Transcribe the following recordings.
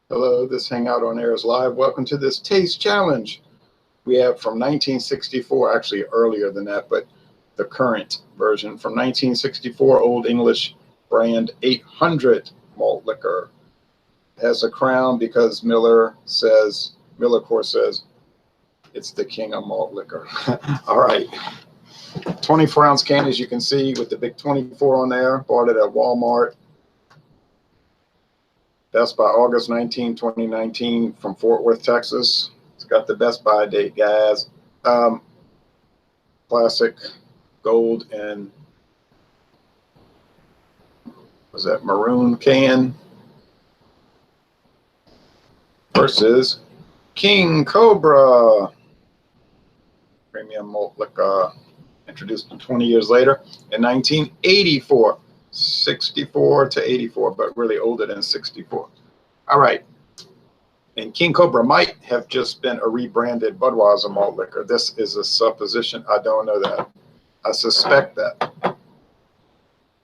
Hello, this Hangout on Air is live. Welcome to this taste challenge. We have from 1964, actually earlier than that, but the current version from 1964, Olde English Brand 800 malt liquor. Has a crown because MillerCoors says it's the king of malt liquor. All right. 24-ounce can, as you can see, with the big 24 on there. Bought it at Walmart. Best by August 19, 2019 from Fort Worth, Texas. It's got the best by date, guys. Classic gold and was that maroon can versus King Cobra premium malt liquor, introduced 20 years later in 1984. 64 to 84, but really older than 64. All right. And King Cobra might have just been a rebranded Budweiser malt liquor. This is a supposition. I don't know that. I suspect that.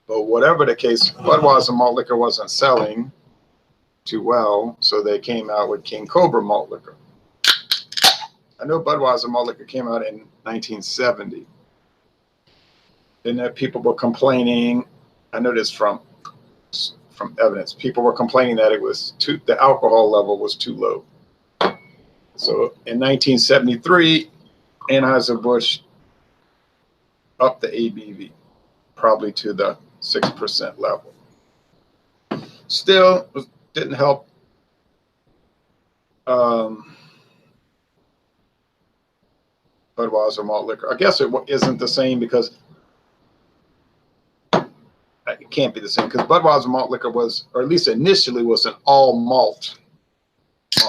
But whatever the case, Budweiser malt liquor wasn't selling too well, so they came out with King Cobra malt liquor. I know Budweiser malt liquor came out in 1970. And people were complaining. I know this from evidence. People were complaining that the alcohol level was too low. So in 1973, Anheuser-Busch upped the ABV, probably to the 6% level. Still, didn't help. Budweiser malt liquor. I guess it isn't the same because it can't be the same because Budweiser malt liquor was, or at least initially was, an all malt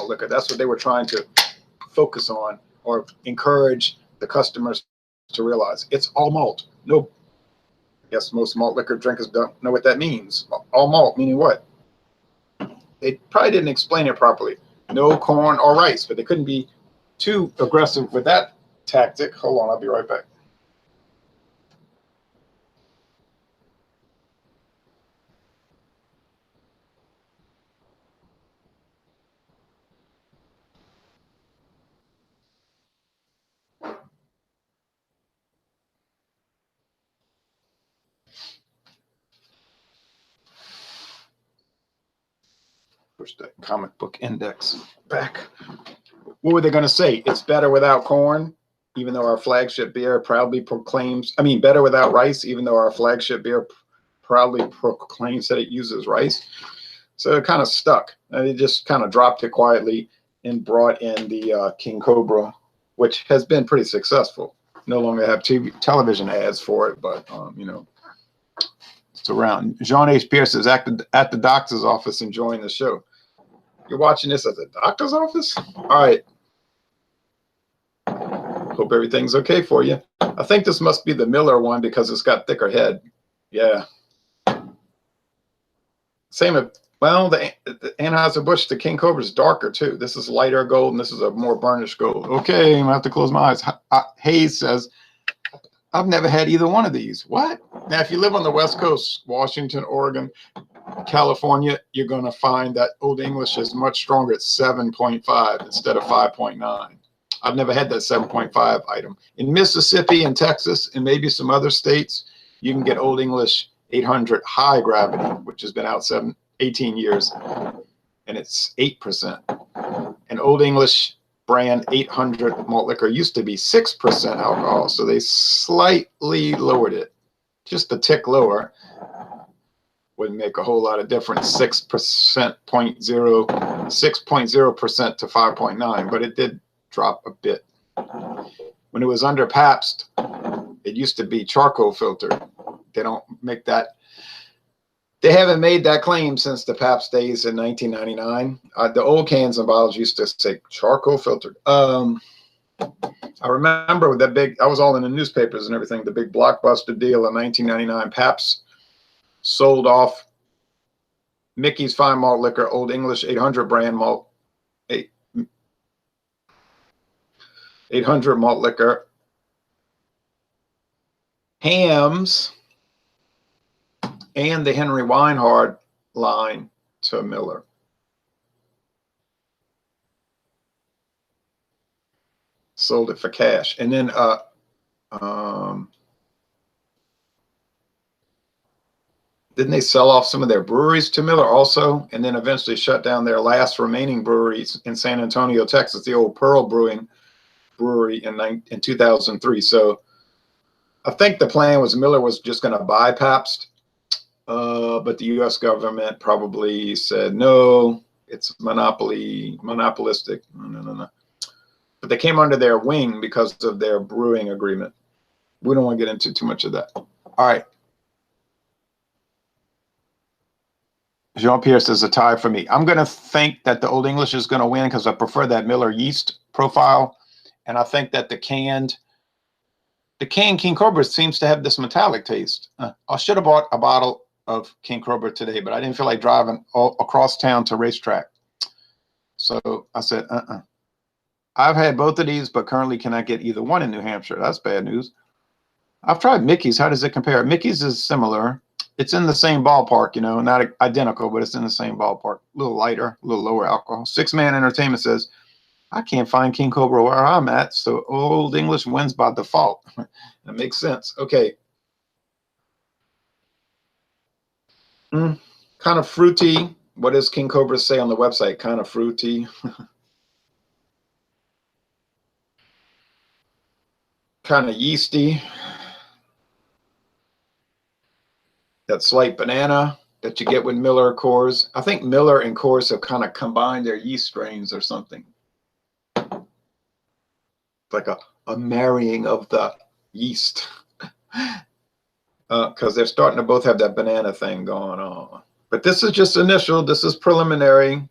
liquor. That's what they were trying to focus on or encourage the customers to realize. It's all malt. No, I guess most malt liquor drinkers don't know what that means. All malt meaning what? They probably didn't explain it properly. No corn or rice, but they couldn't be too aggressive with that tactic. Hold on, I'll be right back. Push that comic book index back. What were they going to say? It's better without corn, even though our flagship beer proudly proclaims, better without rice, even though our flagship beer proudly proclaims that it uses rice. So it kind of stuck. And they just kind of dropped it quietly and brought in the King Cobra, which has been pretty successful. No longer have television ads for it, but, it's around. Jean H. Pierce is at the doctor's office enjoying the show. You're watching this at the doctor's office? All right. Hope everything's okay for you. I think this must be the Miller one because it's got thicker head. Yeah. Same. Well, the Anheuser-Busch, the King Cobra is darker too. This is lighter gold and this is a more burnished gold. Okay, I'm gonna have to close my eyes. Hayes says, I've never had either one of these. What? Now, if you live on the West Coast, Washington, Oregon, California, you're going to find that Olde English is much stronger at 7.5 instead of 5.9. I've never had that 7.5 item. In Mississippi and Texas and maybe some other states, you can get Olde English 800 high gravity, which has been out 18 years, and it's 8%. And Olde English Brand 800 malt liquor used to be 6% alcohol, so they slightly lowered it, just a tick lower. Wouldn't make a whole lot of difference. 6.0% to 5.9, but it did drop a bit. When it was under Pabst, it used to be charcoal filtered. They don't make that. They haven't made that claim since the Pabst days in 1999. The old cans and bottles used to say charcoal filtered. I remember that big, I was all in the newspapers and everything, the big blockbuster deal in 1999. Pabst sold off Mickey's Fine Malt Liquor, Olde English 800 brand malt, 800 malt liquor, Hamm's, and the Henry Weinhard line to Miller. sold it for cash. And then didn't they sell off some of their breweries to Miller also, and then eventually shut down their last remaining breweries in San Antonio, Texas, the old Pearl Brewing Brewery in 2003. So I think the plan was Miller was just going to buy Pabst, but the U.S. government probably said no, it's monopolistic. No. But they came under their wing because of their brewing agreement. We don't want to get into too much of that. All right. Jean-Pierre says a tie for me. I'm going to think that the Olde English is going to win because I prefer that Miller yeast profile. And I think that the canned King Cobra seems to have this metallic taste. I should have bought a bottle of King Cobra today, but I didn't feel like driving all across town to racetrack. So I said, I've had both of these, but currently cannot get either one in New Hampshire. That's bad news. I've tried Mickey's. How does it compare? Mickey's is similar. It's in the same ballpark, you know, not identical, but it's in the same ballpark. A little lighter, a little lower alcohol. Six Man Entertainment says, I can't find King Cobra where I'm at, so Olde English wins by default. That makes sense. Okay. Kind of fruity. What does King Cobra say on the website? Kind of fruity. Kind of yeasty. That slight banana that you get with MillerCoors. I think Miller and Coors have kind of combined their yeast strains or something. Like a marrying of the yeast. Because they're starting to both have that banana thing going on. But this is just initial. This is preliminary.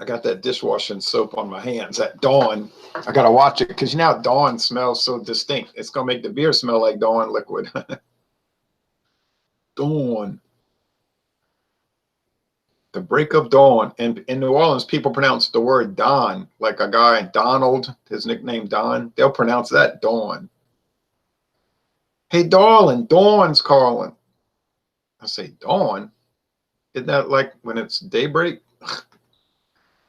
I got that dishwashing soap on my hands at Dawn. I got to watch it because you know how Dawn smells so distinct. It's going to make the beer smell like Dawn liquid. Dawn. The break of dawn. And in New Orleans, people pronounce the word Don, like a guy, Donald, his nickname Don. They'll pronounce that Dawn. Hey, darling, Dawn's calling. I say, Dawn? Isn't that like when it's daybreak?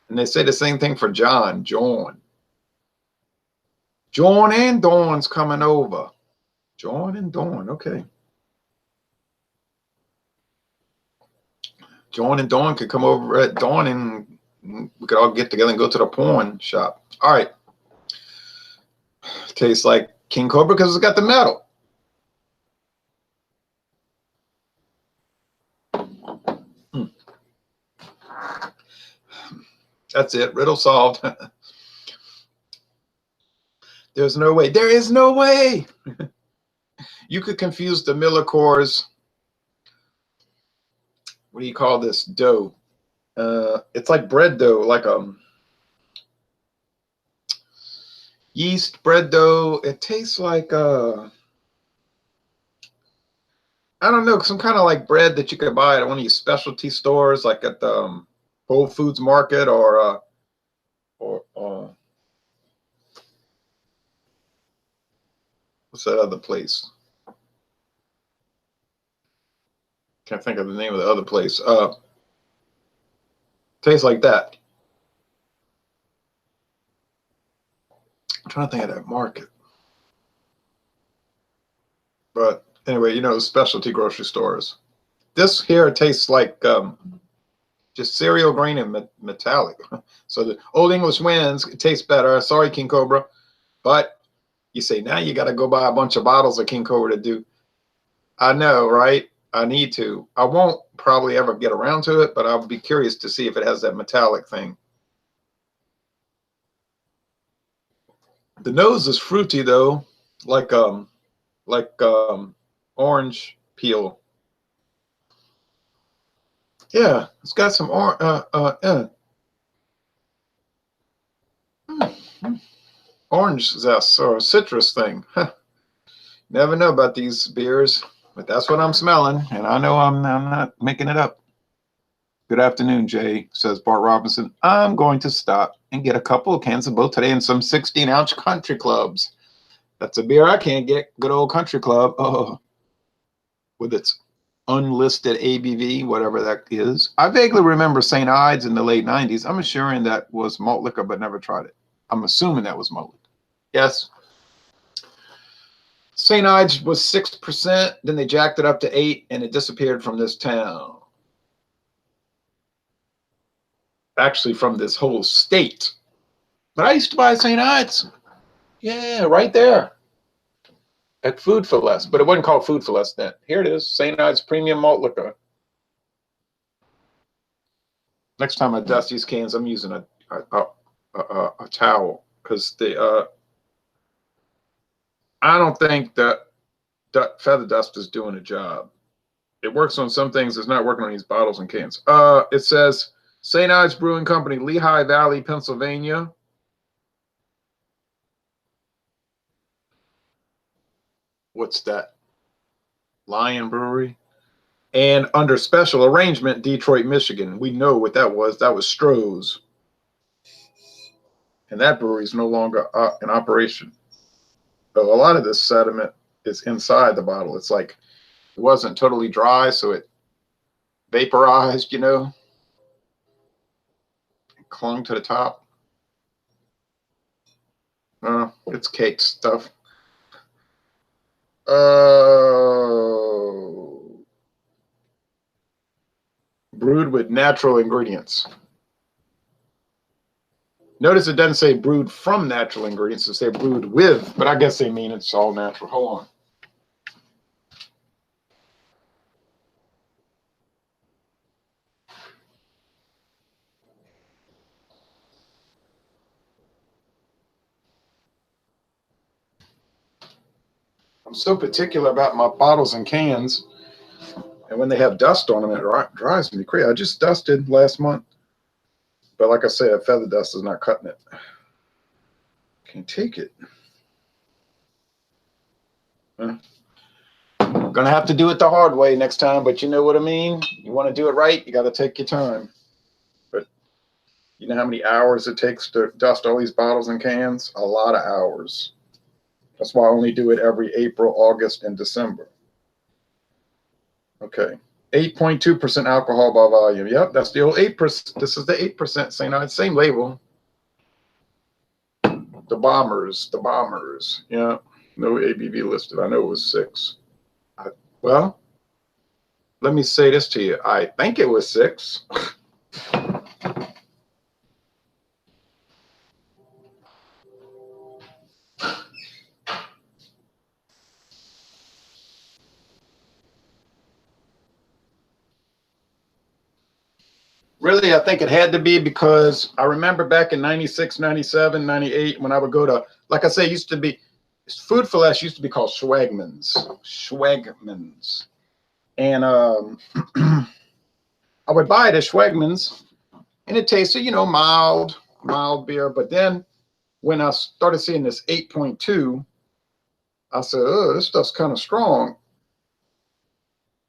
And they say the same thing for John, John. John and Dawn's coming over. John and Dawn, okay. John and Dawn could come over at dawn and we could all get together and go to the porn shop. All right. Tastes like King Cobra because it's got the metal. That's it. Riddle solved. There's no way. There is no way. You could confuse the MillerCoors. What do you call this dough? It's like bread dough, like yeast bread dough. It tastes like I don't know, some kind of like bread that you could buy at one of these specialty stores, like at the Whole Foods Market or what's that other place? Can't think of the name of the other place. Tastes like that. I'm trying to think of that market. But anyway, you know, specialty grocery stores. This here tastes like just cereal grain and metallic. So the Olde English wins. It tastes better. Sorry, King Cobra. But you say, now you got to go buy a bunch of bottles of King Cobra to do. I know, right? I need to. I won't probably ever get around to it, but I'll be curious to see if it has that metallic thing. The nose is fruity though, like orange peel. Yeah, it's got some orange zest or citrus thing. Never know about these beers. But that's what I'm smelling, and I know I'm not making it up. Good afternoon, Jay, says Bart Robinson. I'm going to stop and get a couple of cans of both today and some 16-ounce Country Clubs. That's a beer I can't get. Good old Country Club. Oh, with its unlisted ABV, whatever that is. I vaguely remember St. Ides in the late 90s. I'm assuring that was malt liquor, but never tried it. I'm assuming that was malt liquor. Yes. St. Ides was 6%, then they jacked it up to 8%, and it disappeared from this town. Actually, from this whole state. But I used to buy St. Ides. Yeah, right there. At Food for Less, but it wasn't called Food for Less then. Here it is, St. Ides Premium Malt Liquor. Next time I dust these cans, I'm using a towel, because I don't think that feather dust is doing a job. It works on some things. It's not working on these bottles and cans. It says St. Ides Brewing Company, Lehigh Valley, Pennsylvania. What's that? Lion Brewery. And under special arrangement, Detroit, Michigan. We know what that was. That was Stroh's. And that brewery is no longer in operation. But a lot of this sediment is inside the bottle. It's like it wasn't totally dry, so it vaporized, you know, and clung to the top. It's cake stuff. Brewed with natural ingredients. Notice it doesn't say brewed from natural ingredients. It says brewed with, but I guess they mean it's all natural. Hold on. I'm so particular about my bottles and cans. And when they have dust on them, it drives me crazy. I just dusted last month. But like I said, feather dust is not cutting it. Can't take it. Gonna have to do it the hard way next time, but you know what I mean? You want to do it right, you got to take your time. But you know how many hours it takes to dust all these bottles and cans? A lot of hours. That's why I only do it every April, August, and December. Okay. 8.2% alcohol by volume. Yep, that's the old 8%. This is the 8% St. Ides, same label. The Bombers. Yeah, no ABV listed. I know it was 6. Well, let me say this to you. I think it was 6. Really, I think it had to be, because I remember back in 96, 97, 98, when I would go to, like I say, it used to be, Food for Less used to be called Schwegmann's. And I would buy it at Schwegmann's, and it tasted, you know, mild beer. But then when I started seeing this 8.2, I said, oh, this stuff's kind of strong.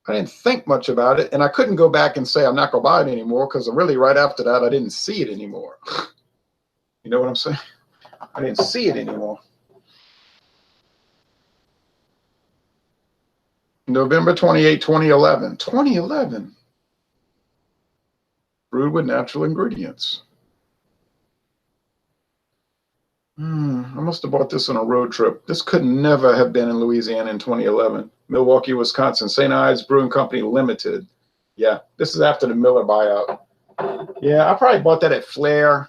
I didn't think much about it, and I couldn't go back and say I'm not going to buy it anymore, because really right after that, I didn't see it anymore. You know what I'm saying? I didn't see it anymore. November 28, 2011. 2011. Brewed with natural ingredients. I must have bought this on a road trip. This could never have been in Louisiana in 2011. Milwaukee, Wisconsin. St. Ides Brewing Company Limited. Yeah, this is after the Miller buyout. Yeah, I probably bought that at Flair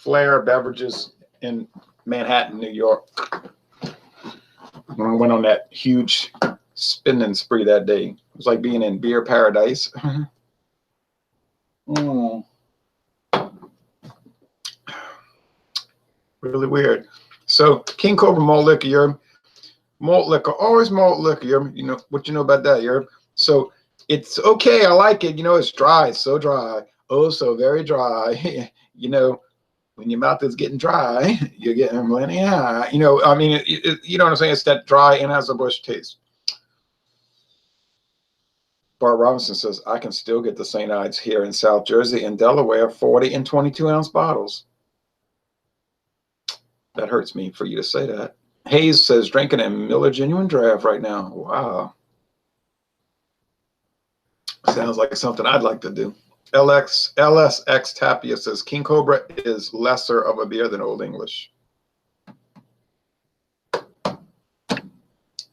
Beverages in Manhattan, New York. When I went on that huge spending spree that day. It was like being in beer paradise. Really weird. So King Cobra malt liquor, always malt liquor. You know what you know about that, so it's okay. I like it. You know, it's dry. It's so dry. Oh, so very dry. You know, when your mouth is getting dry, you're getting, yeah. You know, I mean, you know what I'm saying? It's that dry Anheuser-Busch taste. Bart Robinson says, I can still get the St. Ides here in South Jersey and Delaware, 40 and 22 ounce bottles. That hurts me for you to say that. Hayes says drinking a Miller Genuine Draft right now. Wow. Sounds like something I'd like to do. LSX Tapia says King Cobra is lesser of a beer than Old English.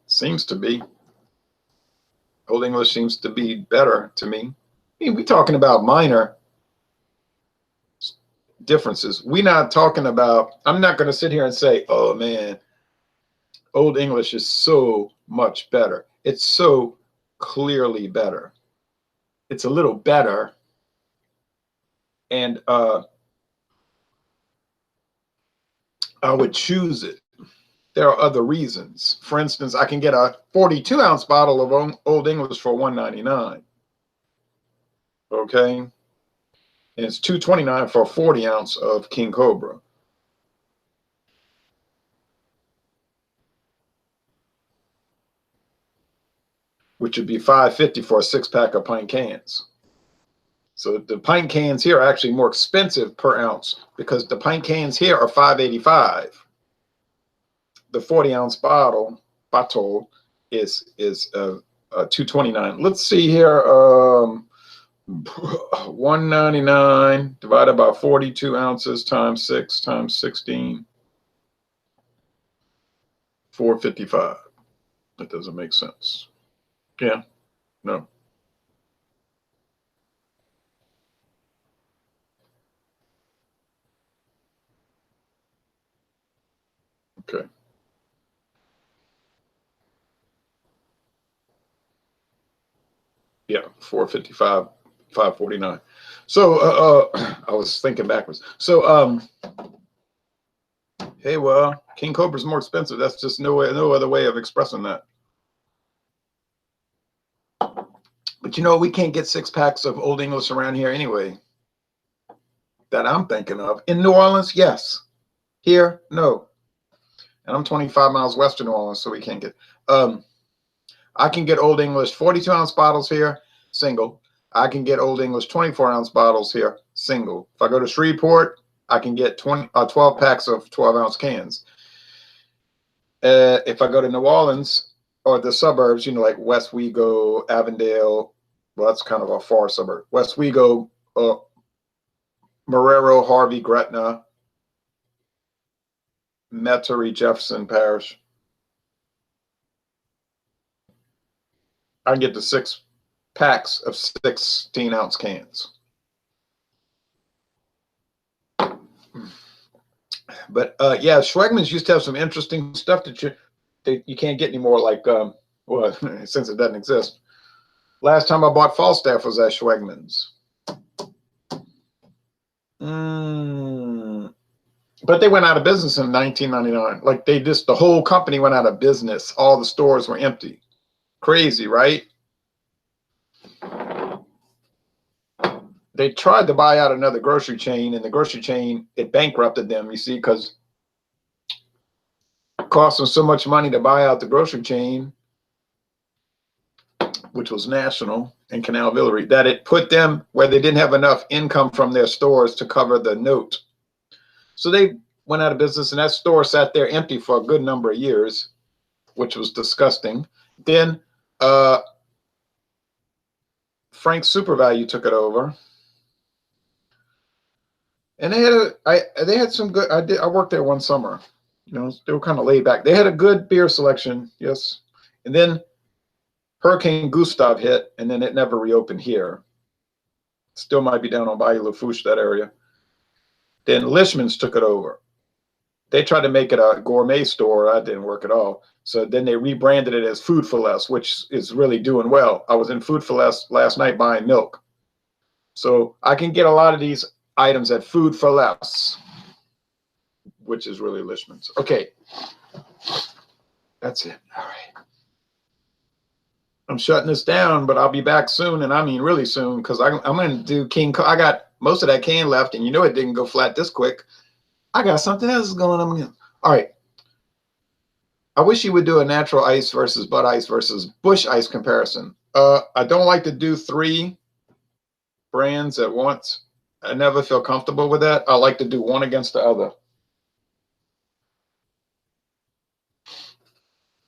Seems to be. Old English seems to be better to me. I mean, we're talking about minor differences. We're not talking about, I'm not going to sit here and say, oh man, Old English is so much better. It's so clearly better. It's a little better. And I would choose it. There are other reasons. For instance, I can get a 42-ounce bottle of Old English for $1.99. Okay? And it's $2.29 for a 40-ounce of King Cobra. Which would be $5.50 for a 6-pack of pint cans. So the pint cans here are actually more expensive per ounce because the pint cans here are $5.85. The 40-ounce bottle is $2.29. Let's see here. $1.99 divided by 42 ounces times 6 times 16. $4.55. That doesn't make sense. Yeah. No. Okay. Yeah, 455, 549. So I was thinking backwards. So hey, well, King Cobra's more expensive. That's just no other way of expressing that. But you know, we can't get 6-packs of Old English around here anyway. That I'm thinking of. In New Orleans, yes. Here, no. And I'm 25 miles west of New Orleans, so we can't get. I can get Old English 42-ounce bottles here, single. I can get Old English 24-ounce bottles here, single. If I go to Shreveport, I can get 12 packs of 12-ounce cans. If I go to New Orleans or the suburbs, you know, like West Wego, Avondale, well, that's kind of a far suburb. West Wego, Marrero, Harvey, Gretna, Metairie, Jefferson Parish. I can get the 6 packs of 16-ounce cans. But yeah, Schwegmans used to have some interesting stuff that you can't get anymore. Like, well, since it doesn't exist. Last time I bought Falstaff was at Schwegmans. But they went out of business in 1999. Like the whole company went out of business. All the stores were empty. Crazy, right? They tried to buy out another grocery chain, and the grocery chain, it bankrupted them, you see, because it cost them so much money to buy out the grocery chain, which was national in Canal Villery, that it put them where they didn't have enough income from their stores to cover the note. So they went out of business, and that store sat there empty for a good number of years, which was disgusting. Then Frank's Super Value took it over. And they had some good. I worked there one summer. You know, they were kind of laid back. They had a good beer selection, yes. And then Hurricane Gustav hit, and then it never reopened here. Still might be down on Bayou Lafourche, that area. Then Lishman's took it over. They tried to make it a gourmet store. That didn't work at all. So then they rebranded it as Food for Less, which is really doing well. I was in Food for Less last night buying milk. So I can get a lot of these items at Food for Less, which is really Lishman's. Okay. That's it. All right. I'm shutting this down, but I'll be back soon, and I mean really soon, because I'm going to do King. I got most of that can left, and you know it didn't go flat this quick. I got something else going on. All right. I wish you would do a natural ice versus Bud Ice versus Busch Ice comparison. I don't like to do 3 brands at once. I never feel comfortable with that. I like to do one against the other.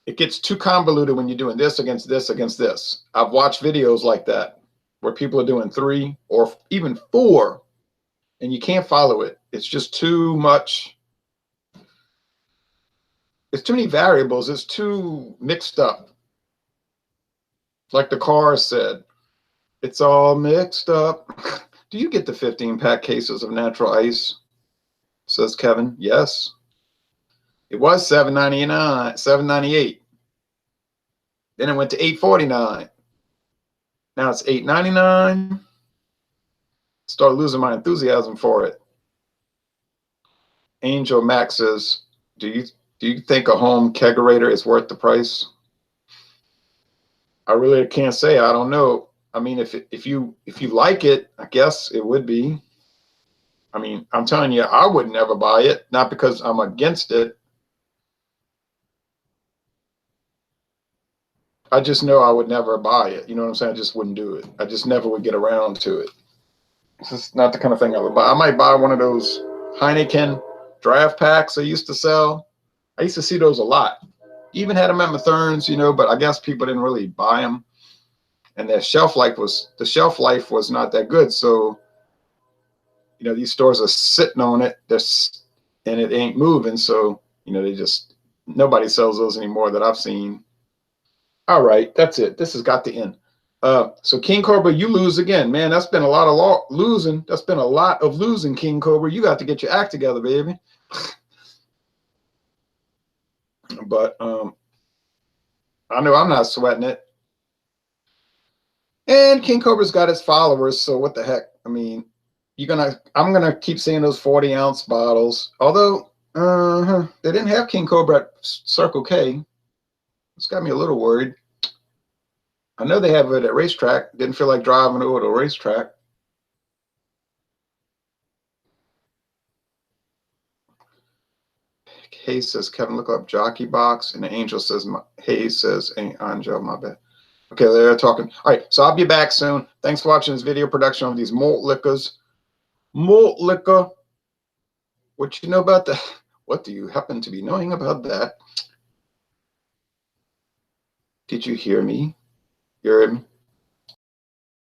it gets too convoluted when you're doing this against this against this. I've watched videos like that where people are doing 3 or even 4 and you can't follow it. It's just too much. It's too many variables. It's too mixed up. Like the car said, it's all mixed up. Do you get the 15-pack cases of natural ice? Says Kevin. Yes. It was $7.99, $7.98. Then it went to $8.49. Now it's $8.99. Start losing my enthusiasm for it. Angel Max says, do you think a home kegerator is worth the price? I really can't say. I don't know. I mean, if you like it, I guess it would be. I mean, I'm telling you, I would never buy it, not because I'm against it. I just know I would never buy it. You know what I'm saying? I just wouldn't do it. I just never would get around to it. It's just not the kind of thing I would buy. I might buy one of those Heineken draft packs they used to sell. I used to see those a lot. Even had them at Mathern's, you know, but I guess people didn't really buy them. And the shelf life was not that good. So, you know, these stores are sitting on it, and it ain't moving. So, you know, nobody sells those anymore that I've seen. All right, that's it. This has got to end. So King Cobra, you lose again, man. That's been a lot of losing. That's been a lot of losing, King Cobra. You got to get your act together, baby. But I know I'm not sweating it. And King Cobra's got his followers, so what the heck? I mean, I'm gonna keep seeing those 40-ounce bottles. Although they didn't have King Cobra at Circle K. It's got me a little worried. I know they have it at racetrack. Didn't feel like driving over to a racetrack. Hayes says, Kevin, look up Jockey Box. And the Angel says, Hayes says, Angel, my bad. Okay, they're talking. All right, so I'll be back soon. Thanks for watching this video production of these malt liquors. Malt liquor. What you know about that? What do you happen to be knowing about that? Did you hear me? You heard me?